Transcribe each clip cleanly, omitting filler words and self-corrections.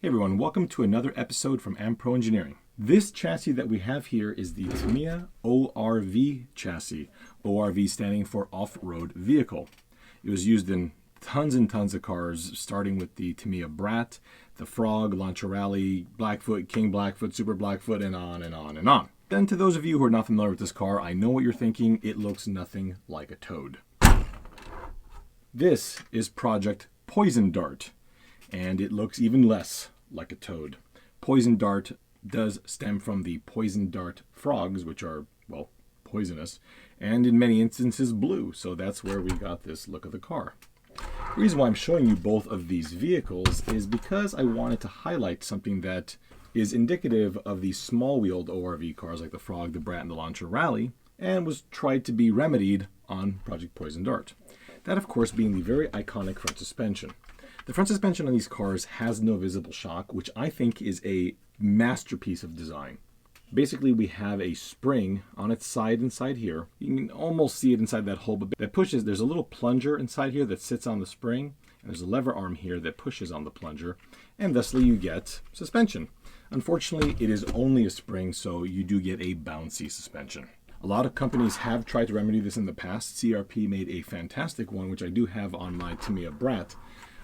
Hey everyone, welcome to another episode from Pro Engineering. This chassis that we have here is the Tamiya ORV chassis, ORV standing for off-road vehicle. It was used in tons and tons of cars, starting with the Tamiya Brat, the Frog, Lancia Rally, Blackfoot, King Blackfoot, Super Blackfoot, and on and on and on. Then to those of you who are not familiar with this car, I know what you're thinking, it looks nothing like a toad. This is Project Poison Dart, and it looks even less like a toad. Poison dart does stem from the poison dart frogs, which are, well, poisonous, and in many instances blue, so that's where we got this look of the car. The reason why I'm showing you both of these vehicles is because I wanted to highlight something that is indicative of the small-wheeled ORV cars like the Frog, the Brat, and the Lancia Rally, and was tried to be remedied on Project Poison Dart. That, of course, being the very iconic front suspension. The front suspension on these cars has no visible shock, which I think is a masterpiece of design. Basically, we have a spring on its side inside here. You can almost see it inside that hole, but that pushes. There's a little plunger inside here that sits on the spring, and there's a lever arm here that pushes on the plunger, and thusly you get suspension. Unfortunately, it is only a spring, so you do get a bouncy suspension. A lot of companies have tried to remedy this in the past. CRP made a fantastic one, which I do have on my Tamiya Brat.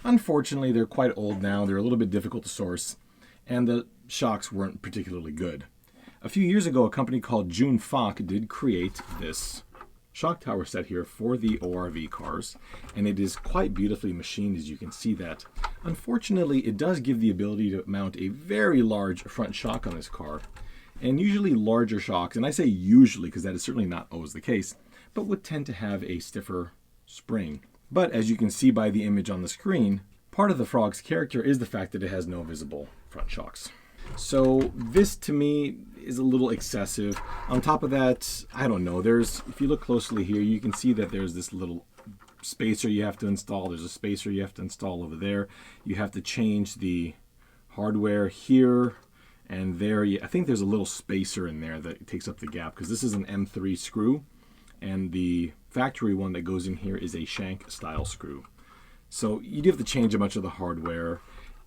Unfortunately, they're quite old now, they're a little bit difficult to source, and the shocks weren't particularly good. A few years ago, a company called June Fock did create this shock tower set here for the ORV cars, and it is quite beautifully machined, as you can see that. Unfortunately, it does give the ability to mount a very large front shock on this car, and usually larger shocks, and I say usually because that is certainly not always the case, but would tend to have a stiffer spring. But as you can see by the image on the screen, part of the Frog's character is the fact that it has no visible front shocks. So this to me is a little excessive. On top of that, I don't know, if you look closely here, you can see that there's this little spacer you have to install. There's a spacer you have to install over there. You have to change the hardware here and there. I think there's a little spacer in there that takes up the gap because this is an M3 screw, and the factory one that goes in here is a shank style screw. So you do have to change a bunch of the hardware,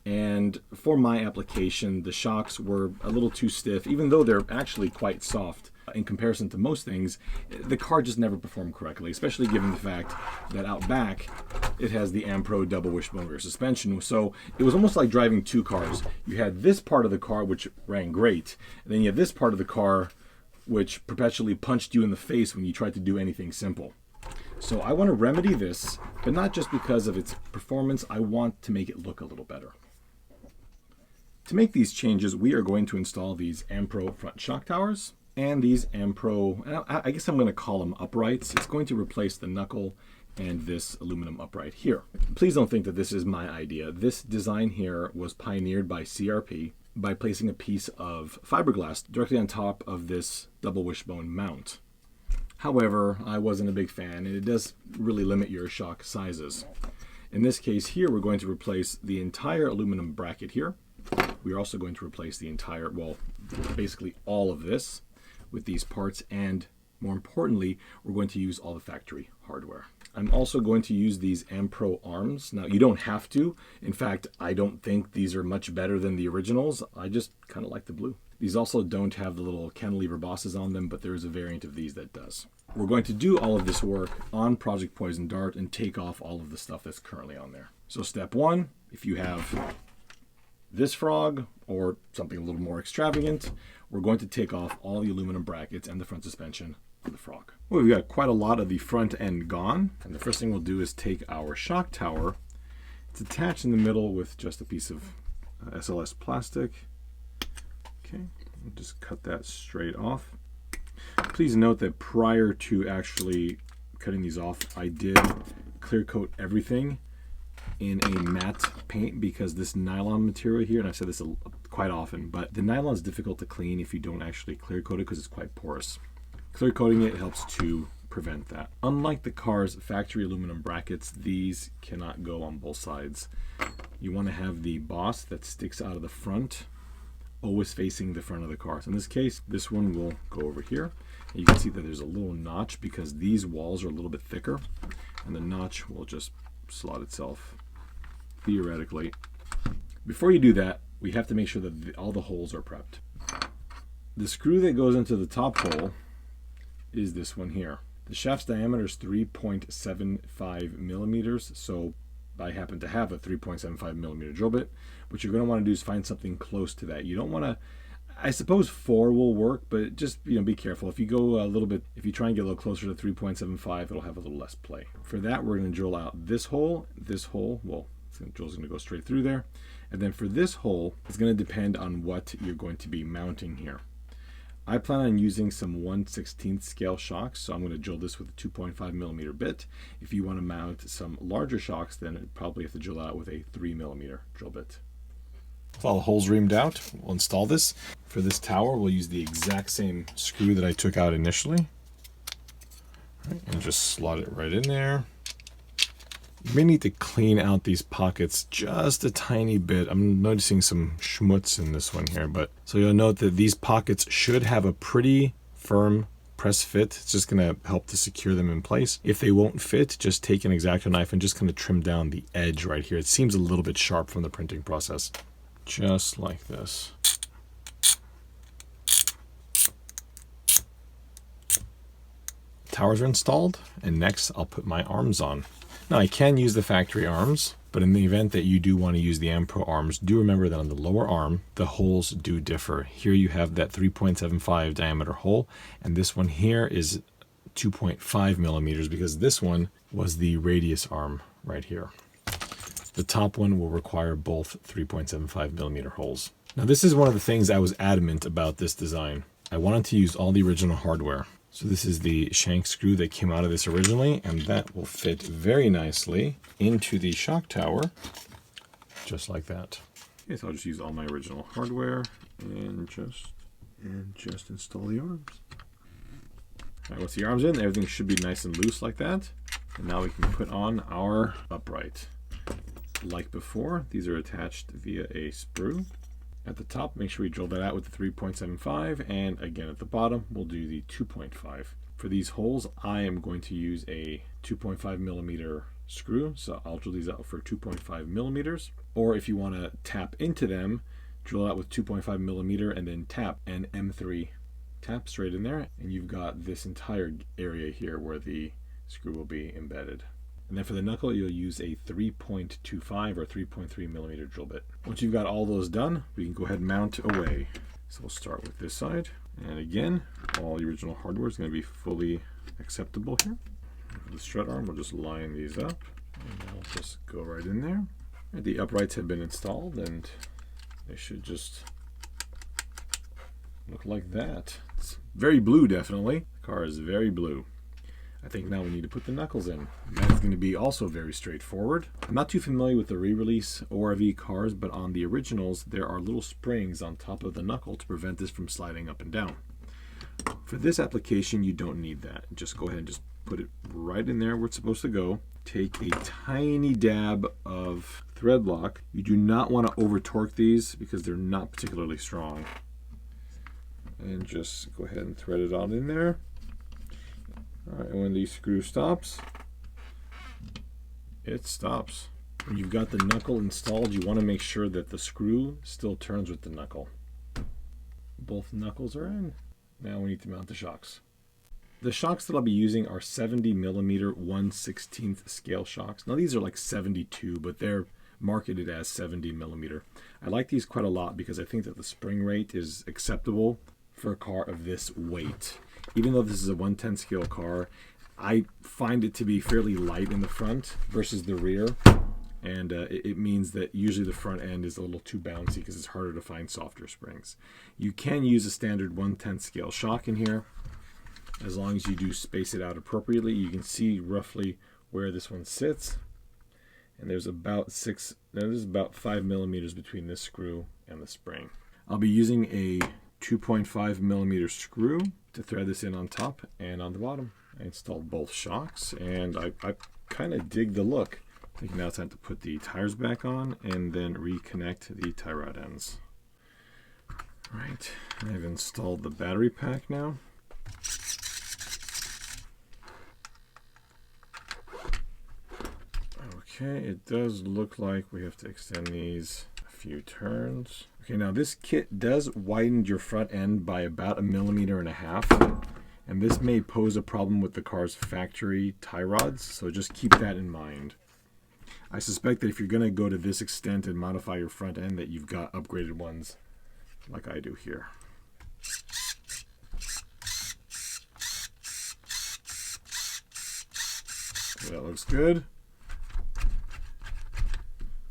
and for my application the shocks were a little too stiff. Even though they're actually quite soft in comparison to most things, the car just never performed correctly, especially given the fact that out back it has the Pro double wishbone rear suspension. So it was almost like driving two cars. You had this part of the car which ran great, and then you have this part of the car which perpetually punched you in the face when you tried to do anything simple. So I want to remedy this, but not just because of its performance. I want to make it look a little better. To make these changes, we are going to install these Pro front shock towers and these Pro, I guess I'm going to call them uprights. It's going to replace the knuckle and this aluminum upright here. Please don't think that this is my idea. This design here was pioneered by CRP by placing a piece of fiberglass directly on top of this double wishbone mount. However, I wasn't a big fan, and it does really limit your shock sizes. In this case here, we're going to replace the entire aluminum bracket here. We're also going to replace the entire, well, basically all of this with these parts, and more importantly, we're going to use all the factory hardware. I'm also going to use these Pro arms. Now, you don't have to. In fact, I don't think these are much better than the originals. I just kind of like the blue. These also don't have the little cantilever bosses on them, but there is a variant of these that does. We're going to do all of this work on Project Poison Dart and take off all of the stuff that's currently on there. So step one, if you have this Frog or something a little more extravagant, we're going to take off all the aluminum brackets and the front suspension for the Frog. Well, we've got quite a lot of the front end gone, and the first thing we'll do is take our shock tower. It's attached in the middle with just a piece of SLS plastic. Okay, we'll just cut that straight off. Please note that prior to actually cutting these off, I did clear coat everything in a matte paint, because this nylon material here, and I've said this quite often, but the nylon is difficult to clean if you don't actually clear coat it because it's quite porous. Clear coating it helps to prevent that. Unlike the car's factory aluminum brackets, these cannot go on both sides. You want to have the boss that sticks out of the front always facing the front of the car. So in this case, this one will go over here. And you can see that there's a little notch because these walls are a little bit thicker, and the notch will just slot itself theoretically. Before you do that, we have to make sure that all the holes are prepped. The screw that goes into the top hole is this one here. The shaft's diameter is 3.75 millimeters, so I happen to have a 3.75 millimeter drill bit. What you're going to want to do is find something close to that. You don't want to, I suppose 4 will work, but just be careful. If you go a little bit, if you try and get a little closer to 3.75, it'll have a little less play. For that, we're going to drill out this hole, well, the drill's going to go straight through there. And then for this hole, it's going to depend on what you're going to be mounting here. I plan on using some 1/16 scale shocks, so I'm going to drill this with a 2.5 millimeter bit. If you want to mount some larger shocks, then you probably have to drill out with a 3 millimeter drill bit. With all the holes reamed out, we'll install this. For this tower, we'll use the exact same screw that I took out initially. All right, and just slot it right in there. You may need to clean out these pockets just a tiny bit. I'm noticing some schmutz in this one here, but so you'll note that these pockets should have a pretty firm press fit. It's just gonna help to secure them in place. If they won't fit, just take an X-Acto knife and just kind of trim down the edge right here. It seems a little bit sharp from the printing process. Just like this. Towers are installed, and next I'll put my arms on. Now I can use the factory arms, but in the event that you do want to use the AmPro arms, do remember that on the lower arm, the holes do differ. Here you have that 3.75 diameter hole, and this one here is 2.5 millimeters because this one was the radius arm right here. The top one will require both 3.75 millimeter holes. Now this is one of the things I was adamant about this design. I wanted to use all the original hardware. So this is the shank screw that came out of this originally, and that will fit very nicely into the shock tower, just like that. Okay, so I'll just use all my original hardware and just install the arms. All right, once the arms in, everything should be nice and loose like that. And now we can put on our upright. Like before, these are attached via a sprue. At the top, make sure we drill that out with the 3.75, and again at the bottom, we'll do the 2.5. For these holes, I am going to use a 2.5 millimeter screw, so I'll drill these out for 2.5 millimeters. Or if you want to tap into them, drill out with 2.5 millimeter and then tap an M3. Tap straight in there, and you've got this entire area here where the screw will be embedded. And then for the knuckle, you'll use a 3.25 or 3.3 millimeter drill bit. Once you've got all those done, we can go ahead and mount away. So we'll start with this side. And again, all the original hardware is going to be fully acceptable here. For the strut arm, we'll just line these up, and they'll just go right in there. And the uprights have been installed, and they should just look like that. It's very blue, definitely. The car is very blue. I think now we need to put the knuckles in. That's going to be also very straightforward. I'm not too familiar with the re-release ORV cars, but on the originals, there are little springs on top of the knuckle to prevent this from sliding up and down. For this application, you don't need that. Just go ahead and just put it right in there where it's supposed to go. Take a tiny dab of thread lock. You do not want to over torque these because they're not particularly strong. And just go ahead and thread it on in there. All right, and when the screw stops, it stops. When you've got the knuckle installed, you want to make sure that the screw still turns with the knuckle. Both knuckles are in. Now we need to mount the shocks. The shocks that I'll be using are 70 millimeter 1/16 scale shocks. Now these are like 72, but they're marketed as 70 millimeter. I like these quite a lot because I think that the spring rate is acceptable for a car of this weight. Even though this is a 1/10 scale car, I find it to be fairly light in the front versus the rear. And it means that usually the front end is a little too bouncy because it's harder to find softer springs. You can use a standard 1/10 scale shock in here. As long as you do space it out appropriately, you can see roughly where this one sits. And there's about 5 millimeters between this screw and the spring. I'll be using a 2.5 millimeter screw to thread this in on top and on the bottom. I installed both shocks, and I kind of dig the look. I think now it's time to put the tires back on and then reconnect the tie rod ends. All right, I've installed the battery pack now. Okay, it does look like we have to extend these a few turns. Okay, now this kit does widen your front end by about 1.5 millimeters, and this may pose a problem with the car's factory tie rods, so just keep that in mind. I suspect that if you're going to go to this extent and modify your front end, that you've got upgraded ones like I do here. So that looks good.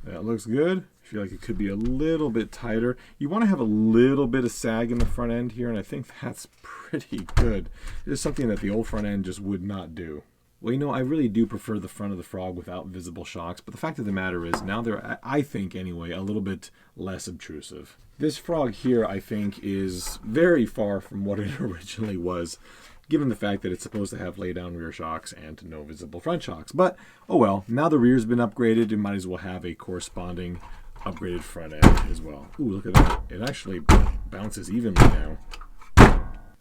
That looks good. I feel like it could be a little bit tighter. You want to have a little bit of sag in the front end here, and I think that's pretty good. It is something that the old front end just would not do. Well, you know, I really do prefer the front of the Frog without visible shocks, but the fact of the matter is now they're, I think anyway, a little bit less obtrusive. This Frog here, I think, is very far from what it originally was, given the fact that it's supposed to have lay-down rear shocks and no visible front shocks. But, oh well, now the rear's been upgraded, it might as well have a corresponding upgraded front end as well. Ooh, look at that. It actually bounces evenly now.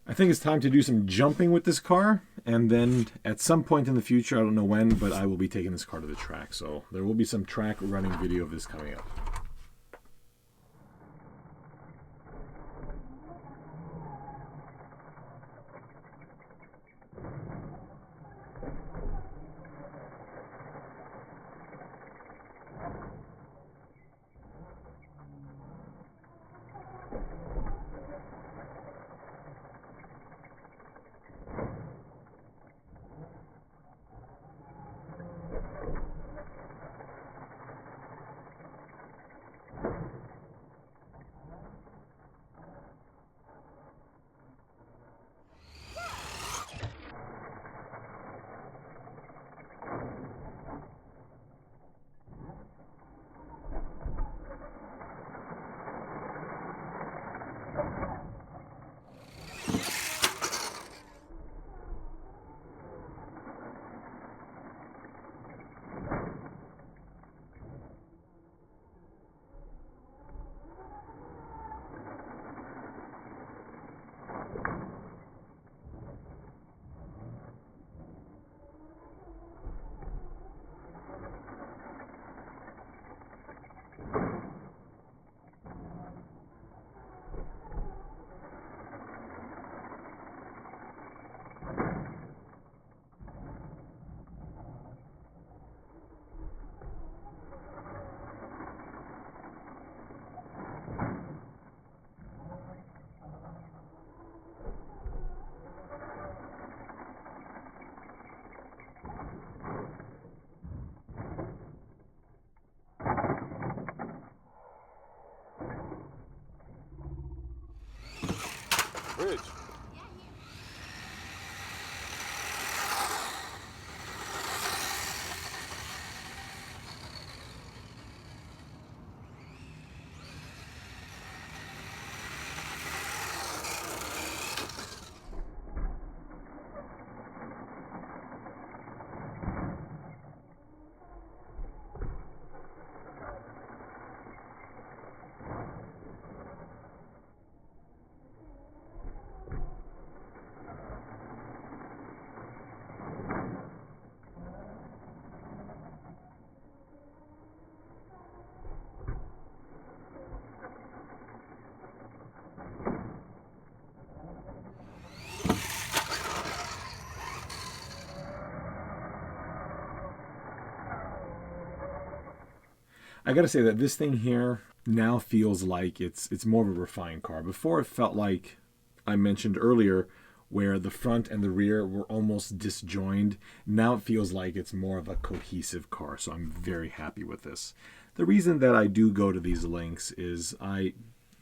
I think it's time to do some jumping with this car, and then at some point in the future, I don't know when, but I will be taking this car to the track. So there will be some track running video of this coming up. Bridge. I gotta say that this thing here now feels like it's more of a refined car. Before it felt like I mentioned earlier where the front and the rear were almost disjoined. Now it feels like it's more of a cohesive car, so I'm very happy with this. The reason that I do go to these lengths is I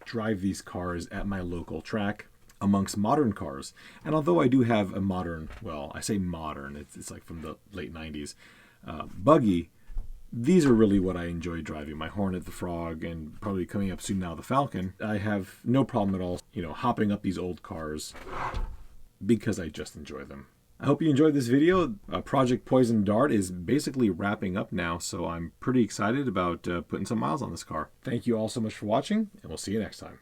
drive these cars at my local track amongst modern cars. And although I do have a modern, well, I say modern, it's like from the late 90s, buggy, these are really what I enjoy driving. My Hornet, the Frog, and probably coming up soon now, the Falcon. I have no problem at all, hopping up these old cars because I just enjoy them. I hope you enjoyed this video. Project Poison Dart is basically wrapping up now, so I'm pretty excited about putting some miles on this car. Thank you all so much for watching, and we'll see you next time.